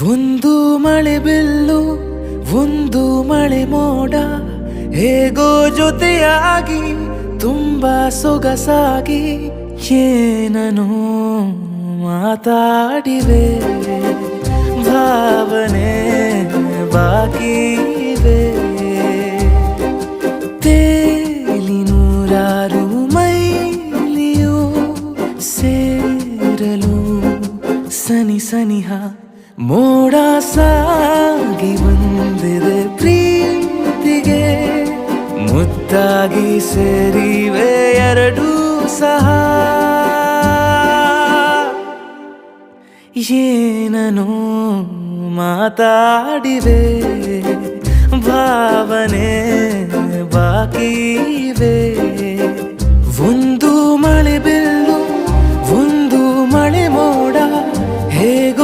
ಒಂದು ಮಳೆ ಬಿಲ್ಲು ಒಂದು ಮಳೆ ಮೋಡ ಹೇಗೋ ಜೊತೆಯಾಗಿ ತುಂಬಾ ಸೊಗಸಾಗಿ ಏನನೋ ಮಾತಾಡಿವೆ ಭಾವನೆ ಬಾಕಿ ಇವೆ ತೇಲಿ ನೂರಾರು ಮೈಲಿಯು ಸೇರಲು ಸನಿ ಸನಿಹ ಮೋಡ ಸಾಗಿ ಬಂದಿದೆ ಪ್ರೀತಿಗೆ ಮುದ್ದಾಗಿ ಸೇರಿವೆ ಎರಡೂ ಸಹ ಏನನೋ ಮಾತಾಡಿವೆ ಭಾವನೆ ಬಾಕಿ ಇವೆ ಒಂದು ಮಳೆ ಬಿಲ್ಲು